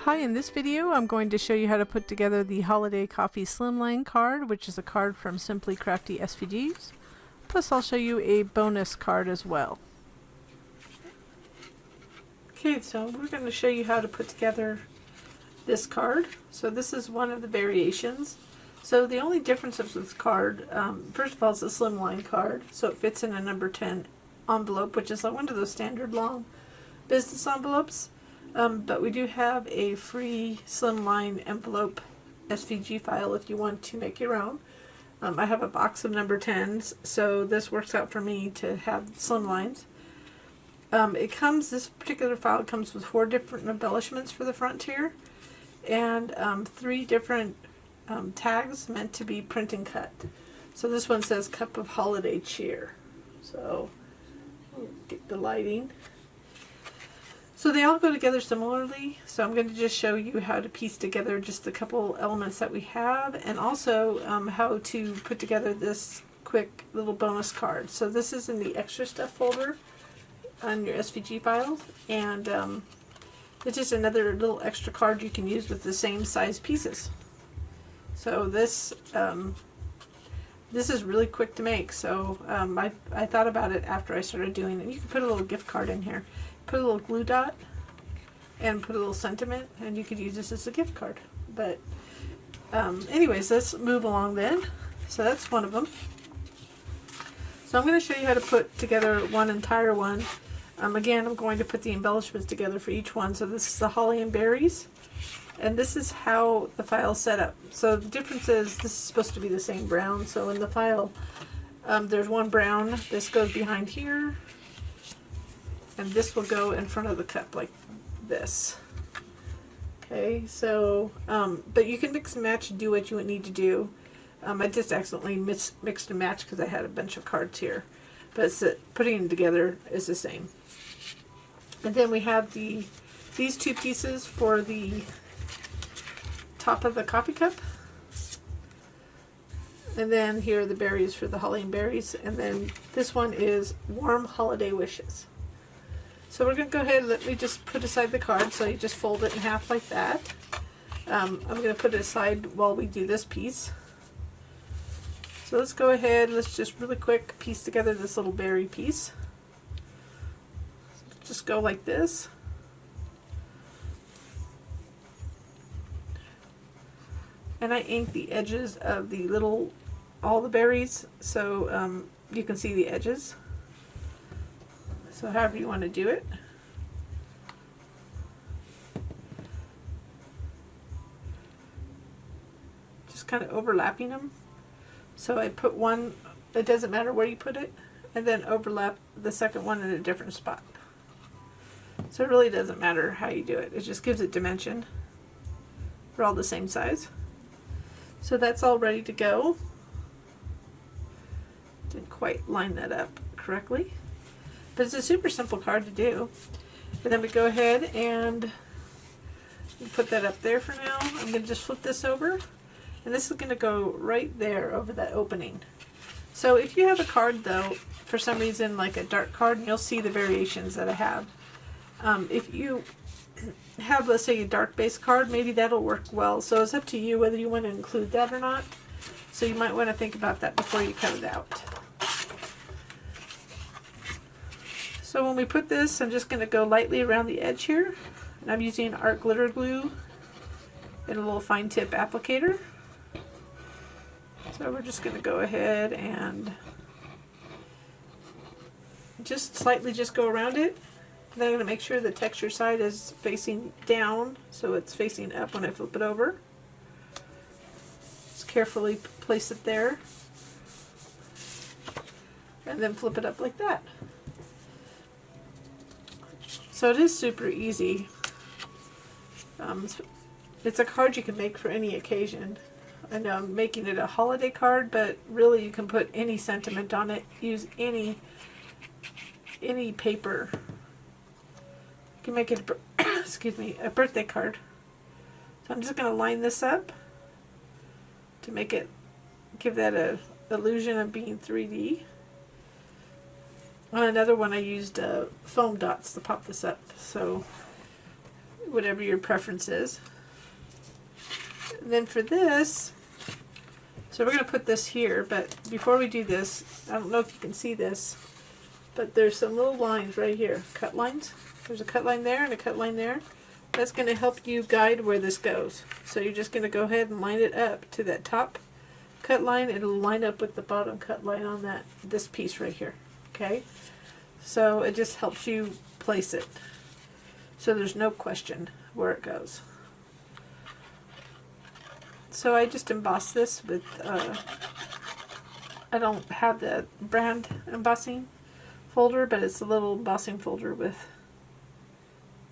Hi, in this video I'm going to show you how to put together the Holiday Coffee Slimline card, which is a card from Simply Crafty SVGs. Plus I'll show you a bonus card as well. Okay, so we're going to show you how to put together this card. So this is one of the variations. So the only difference of this card, first of all, it's a slimline card, so it fits in a number 10 envelope, which is like one of those standard long business envelopes. But we do have a free slimline envelope SVG file if you want to make your own. I have a box of number 10s, so this works out for me to have slimlines. This particular file comes with 4 different embellishments for the front here, and 3 different tags meant to be print and cut. So this one says Cup of Holiday Cheer. So get the lighting. So they all go together similarly, so I'm going to just show you how to piece together just a couple elements that we have, and also how to put together this quick little bonus card. So this is in the extra stuff folder on your SVG files, and it's just another little extra card you can use with the same size pieces. So this is really quick to make, so I thought about it after I started doing it. You can put a little gift card in here. Put a little glue dot and put a little sentiment, and you could use this as a gift card. But anyways, let's move along then. So that's one of them. So I'm going to show you how to put together one entire one. Again, I'm going to put the embellishments together for each one. So this is the holly and berries, and this is how the file is set up. So the difference is this is supposed to be the same brown. So in the file, there's one brown. This goes behind here, and this will go in front of the cup like this. Okay, so but you can mix and match and do what you would need to do. I just accidentally mixed and matched because I had a bunch of cards here, but putting them together is the same. And then we have these 2 pieces for the top of the coffee cup, and then here are the berries for the holly and berries, and then this one is warm holiday wishes. So we're going to go ahead and let me just put aside the card, so you just fold it in half like that. I'm going to put it aside while we do this piece. So let's go ahead, let's just really quick piece together this little berry piece. Just go like this. And I ink the edges of all the berries, so you can see the edges. So however you want to do it. Just kind of overlapping them. So I put one, it doesn't matter where you put it, and then overlap the second one in a different spot. So it really doesn't matter how you do it. It just gives it dimension. They're all the same size. So that's all ready to go. Didn't quite line that up correctly. But it's a super simple card to do. And then we go ahead and put that up there for now. I'm going to just flip this over. And this is going to go right there over that opening. So if you have a card, though, for some reason, like a dark card, and you'll see the variations that I have. If you have, let's say, a dark base card, maybe that'll work well. So it's up to you whether you want to include that or not. So you might want to think about that before you cut it out. So when we put this, I'm just going to go lightly around the edge here, and I'm using art glitter glue and a little fine tip applicator. So we're just going to go ahead and just slightly go around it. And then I'm going to make sure the texture side is facing down, so it's facing up when I flip it over. Just carefully place it there, and then flip it up like that. So it is super easy. It's a card you can make for any occasion. I know I'm making it a holiday card, but really you can put any sentiment on it. Use any paper. You can make it excuse me, a birthday card. So I'm just going to line this up to give that a illusion of being 3D. On another one I used foam dots to pop this up, so whatever your preference is. And then for this, so we're going to put this here, but before we do this, I don't know if you can see this, but there's some little lines right here, cut lines. There's a cut line there and a cut line there. That's going to help you guide where this goes. So you're just going to go ahead and line it up to that top cut line. It'll line up with the bottom cut line on this piece right here. Okay? So it just helps you place it. So there's no question where it goes. So I just embossed this with, I don't have the brand embossing folder, but it's a little embossing folder with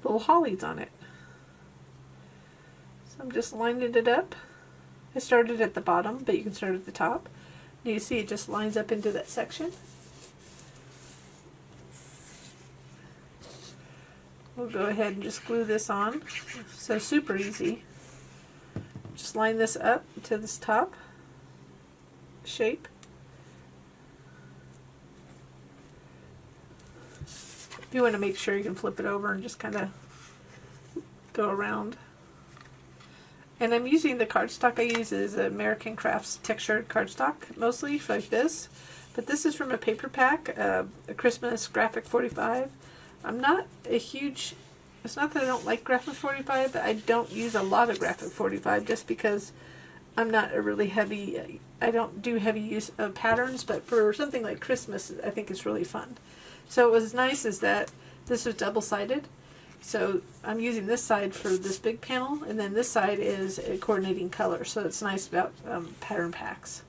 little hollies on it. So I'm just lining it up. I started at the bottom, but you can start at the top. And you see it just lines up into that section. We'll go ahead and just glue this on. So super easy. Just line this up to this top shape. You want to make sure you can flip it over and just kind of go around. And I'm using the cardstock I use is American Crafts textured cardstock, mostly like this. But this is from a paper pack, a Christmas Graphic 45. I'm not a huge, it's not that I don't like Graphic 45, but I don't use a lot of Graphic 45 just because I'm not a really heavy, I don't do heavy use of patterns, but for something like Christmas, I think it's really fun. So what was nice is that this was double-sided. So I'm using this side for this big panel, and then this side is a coordinating color. So it's nice about pattern packs.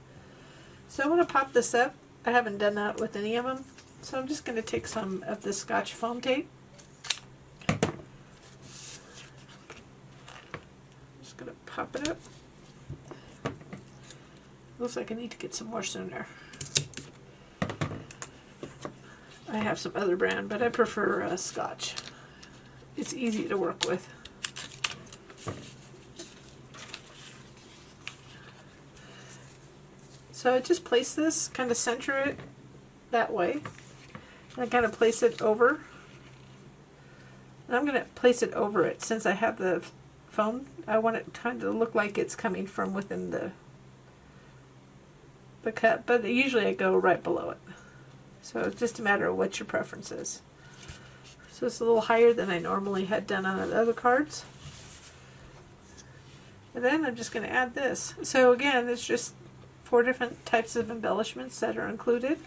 So I want to pop this up. I haven't done that with any of them. So I'm just going to take some of this Scotch foam tape. Just going to pop it up. Looks like I need to get some more sooner. I have some other brand, but I prefer Scotch. It's easy to work with. So I just place this, kind of center it that way. And I kind of place it over. And I'm going to place it over it. Since I have the foam, I want it kind of look like it's coming from within the cut. But usually I go right below it. So it's just a matter of what your preference is. So it's a little higher than I normally had done on the other cards. And then I'm just going to add this. So again, it's just 4 different types of embellishments that are included.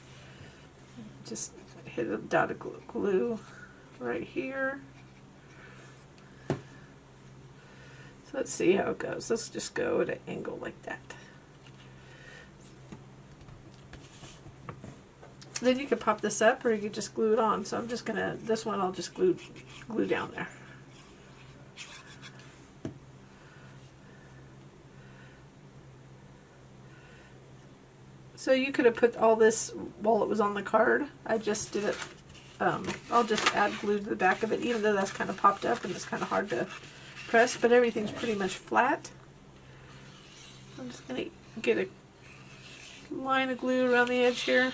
Just hit a dot of glue right here. So let's see how it goes. Let's just go at an angle like that. Then you could pop this up, or you could just glue it on. So I'm just gonna, this one I'll just glue down there. So you could have put all this while it was on the card. I just did it, I'll just add glue to the back of it, even though that's kind of popped up and it's kind of hard to press, but everything's pretty much flat. I'm just gonna get a line of glue around the edge here.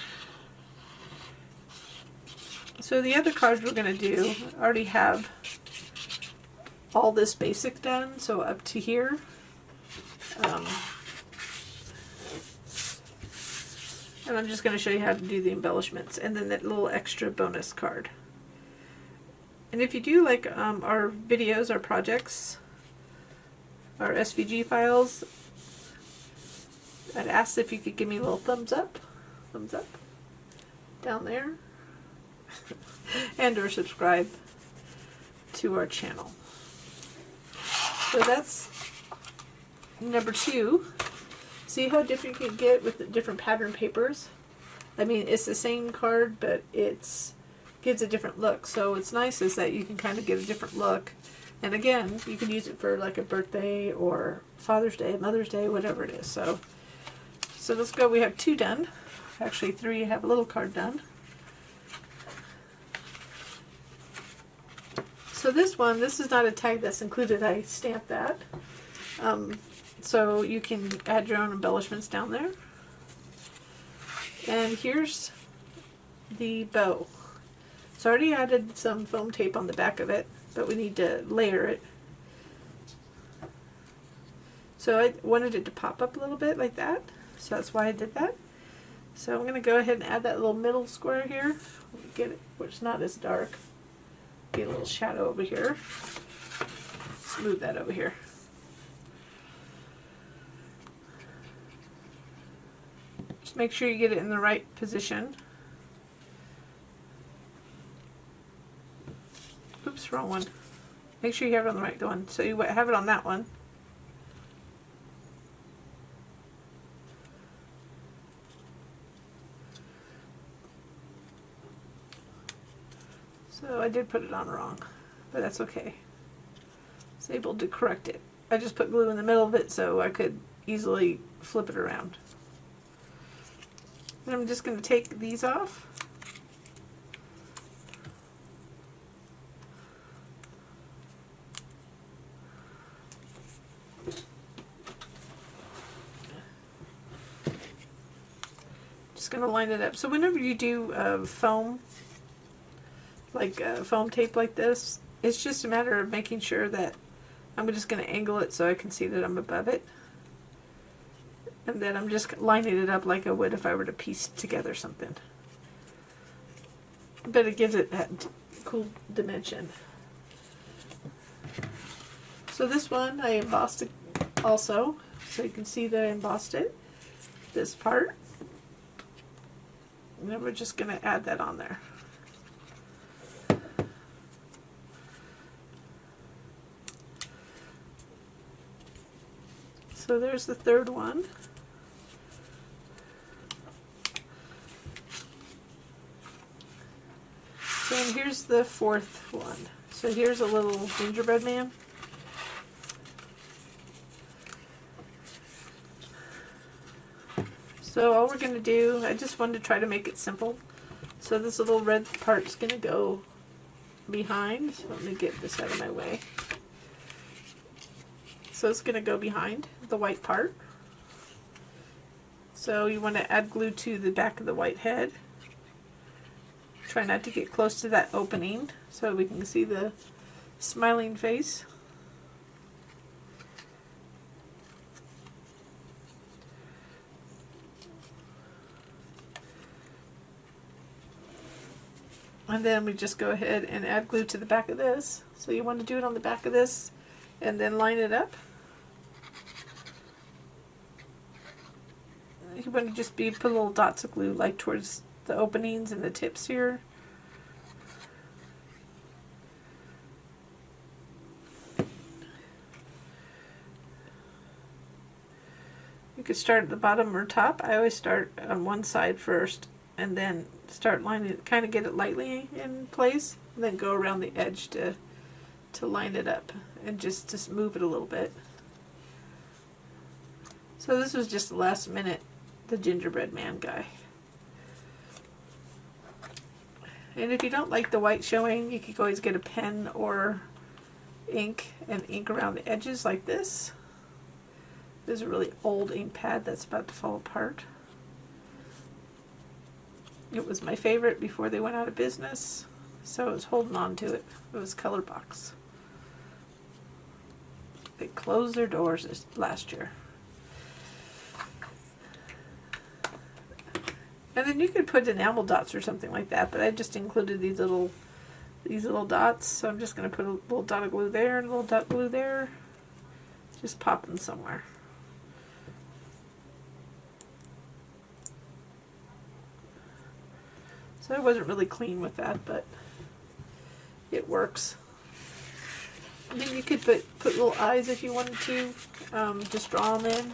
So the other cards we're going to do already have all this basic done, so up to here. And I'm just going to show you how to do the embellishments, and then that little extra bonus card. And if you do like our videos, our projects, our SVG files, I'd ask if you could give me a little thumbs up down there. And or subscribe to our channel. So that's number 2. See how different you can get with the different pattern papers? I mean, it's the same card, but it's gives a different look. So what's nice is that you can kind of get a different look. And again, you can use it for like a birthday or Father's Day, Mother's Day, whatever it is. So let's go. We have 2 done. Actually 3. I have a little card done. So this one, this is not a tag that's included. I stamped that. So you can add your own embellishments down there. And here's the bow. So I already added some foam tape on the back of it, but we need to layer it So I wanted it to pop up a little bit like that. So that's why I did that. So I'm going to go ahead and add that little middle square here. Get it where it's not as dark. Get a little shadow over here. Smooth that over here. Just make sure you get it in the right position. Oops, wrong one. Make sure you have it on the right one. So you have it on that one. So I did put it on wrong, but that's okay. I was able to correct it. I just put glue in the middle of it so I could easily flip it around. And I'm just going to take these off. Just going to line it up. So whenever you do foam, like foam tape like this, it's just a matter of making sure that I'm just going to angle it so I can see that I'm above it. And then I'm just lining it up like I would if I were to piece together something. But it gives it that cool dimension. So this one I embossed it also, so you can see that I embossed it, this part. And then we're just going to add that on there. So there's the third one. So and here's the fourth one. So here's a little gingerbread man. So all we're going to do, I just wanted to try to make it simple. So this little red part's going to go behind. So let me get this out of my way. So it's going to go behind the white part. So you want to add glue to the back of the white head. Try not to get close to that opening so we can see the smiling face. And then we just go ahead and add glue to the back of this. So you want to do it on the back of this and then line it up. You want to just put little dots of glue like towards the openings and the tips here. You could start at the bottom or top. I always start on one side first and then start lining it, kind of get it lightly in place, and then go around the edge to line it up and just move it a little bit. So this was just the last minute, the Gingerbread Man guy. And if you don't like the white showing, you could always get a pen or ink and ink around the edges like this. There's a really old ink pad that's about to fall apart. It was my favorite before they went out of business, so I was holding on to it. It was Colorbox. They closed their doors last year. And then you could put enamel dots or something like that, but I just included these little dots. So I'm just going to put a little dot of glue there and a little dot of glue there. Just pop them somewhere. So I wasn't really clean with that, but it works. And then you could put little eyes if you wanted to. Just draw them in.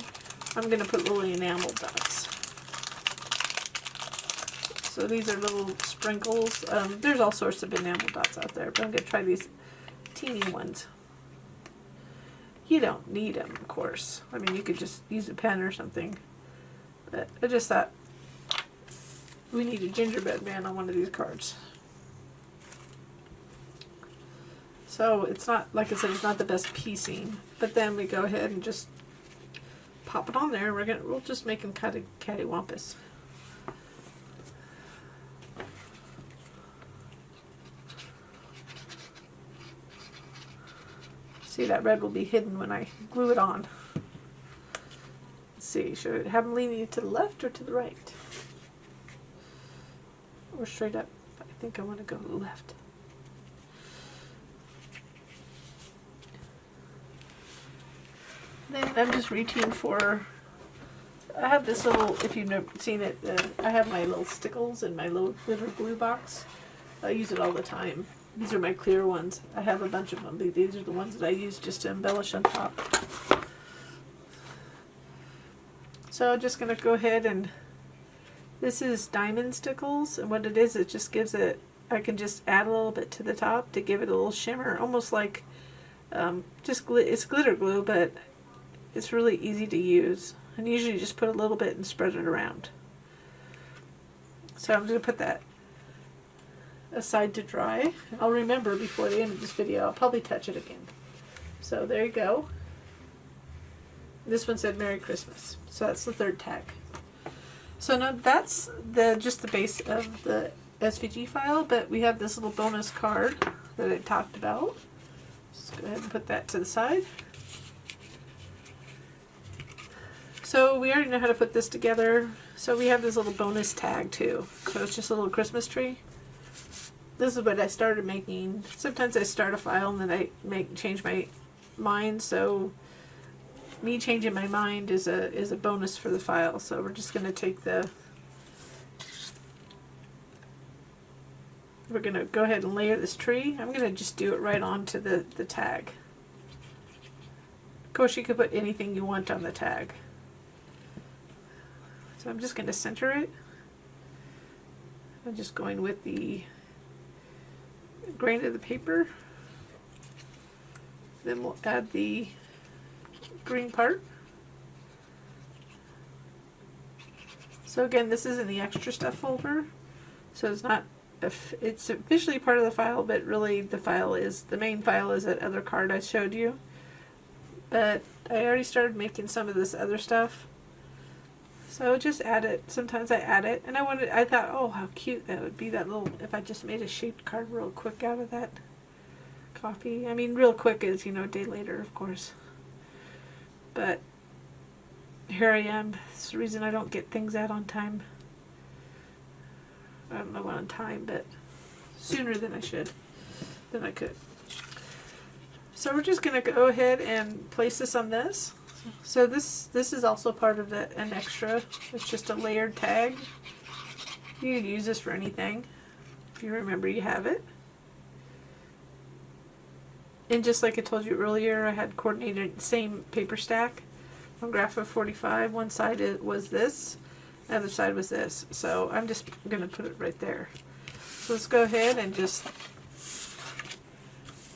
I'm going to put little enamel dots. So these are little sprinkles. There's all sorts of enamel dots out there, but I'm going to try these teeny ones. You don't need them, of course. I mean, you could just use a pen or something. But I just thought we need a gingerbread man on one of these cards. So it's not, like I said, it's not the best piecing. But then we go ahead and just pop it on there. We'll just make them kind of cattywampus. See, that red will be hidden when I glue it on. see, should I have them leaning to the left or to the right? Or straight up? I think I want to go to the left. Then I'm just reaching for, I have this little, if you've never seen it, I have my little Stickles in my little glitter glue box. I use it all the time. These are my clear ones. I have a bunch of them. These are the ones that I use just to embellish on top. So I'm just going to go ahead and, this is diamond Stickles, and what it just gives it, I can just add a little bit to the top to give it a little shimmer, almost like, it's glitter glue, but it's really easy to use. And usually you just put a little bit and spread it around. So I'm going to put that aside to dry. I'll remember before the end of this video. I'll probably touch it again. So there you go. This one said Merry Christmas. So that's the third tag. So now that's just the base of the SVG file, but we have this little bonus card that I talked about. Just go ahead and put that to the side. So we already know how to put this together. So we have this little bonus tag too. So it's just a little Christmas tree. This is what I started making. Sometimes I start a file and then I change my mind. So me changing my mind is a bonus for the file. So we're just going to take we're going to go ahead and layer this tree. I'm going to just do it right onto the tag. Of course you could put anything you want on the tag. So I'm just going to center it. I'm just going with the grain of the paper. Then we'll add the green part. So again, this is in the extra stuff folder. So it's not, it's officially part of the file, but really the main file is that other card I showed you. But I already started making some of this other stuff. So just add it. Sometimes I add it, and I thought, oh, how cute that would be, that little, if I just made a shaped card real quick out of that coffee. I mean, real quick is, a day later, of course. But here I am. It's the reason I don't get things out on time. I don't know on time, but sooner than I could. So we're just going to go ahead and place this on this. So this is also part of an extra. It's just a layered tag. You can use this for anything. If you remember, you have it. And just like I told you earlier, I had coordinated the same paper stack on Graph 45. One side was this, the other side was this. So I'm just going to put it right there. So let's go ahead and just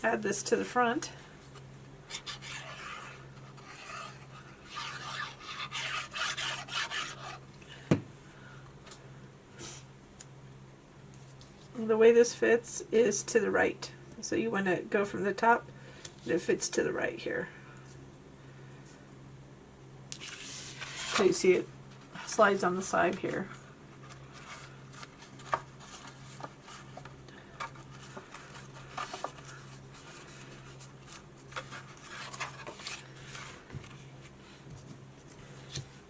add this to the front. The way this fits is to the right. So you want to go from the top, and it fits to the right here. So you see it slides on the side here.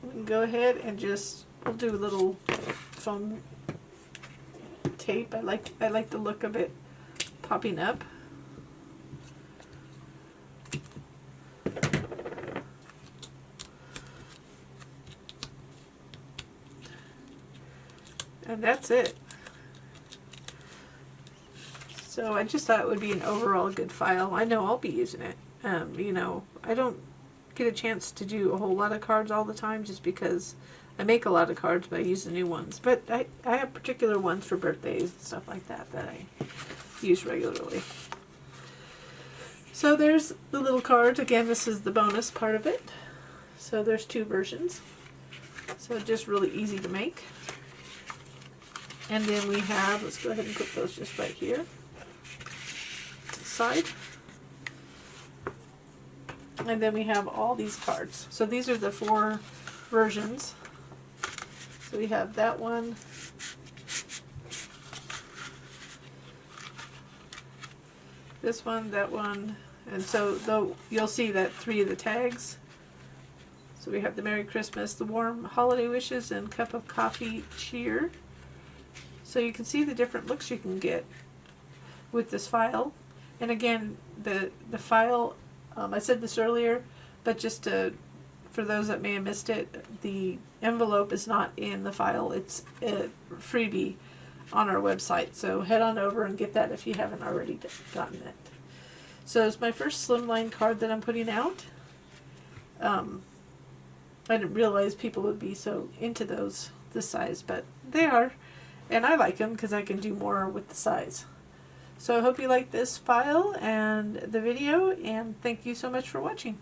We can go ahead and we'll do a little foam tape. I like the look of it popping up. And that's it. So I just thought it would be an overall good file. I know I'll be using it. I don't get a chance to do a whole lot of cards all the time just because I make a lot of cards, but I use the new ones. But I have particular ones for birthdays and stuff like that I use regularly. So there's the little cards. Again, this is the bonus part of it. So there's two versions. So just really easy to make. And then we have, let's go ahead and put those just right here to the side. And then we have all these cards. So these are the 4 versions. So we have that one, this one, that one, and so though you'll see that 3 of the tags. So we have the Merry Christmas, the Warm Holiday Wishes, and Cup of Coffee Cheer. So you can see the different looks you can get with this file. And again, the file, I said this earlier, but just for those that may have missed it, the envelope is not in the file. It's a freebie on our website. So head on over and get that if you haven't already gotten it. So it's my first Slimline card that I'm putting out. I didn't realize people would be so into those this size, but they are. And I like them because I can do more with the size. So I hope you like this file and the video, and thank you so much for watching.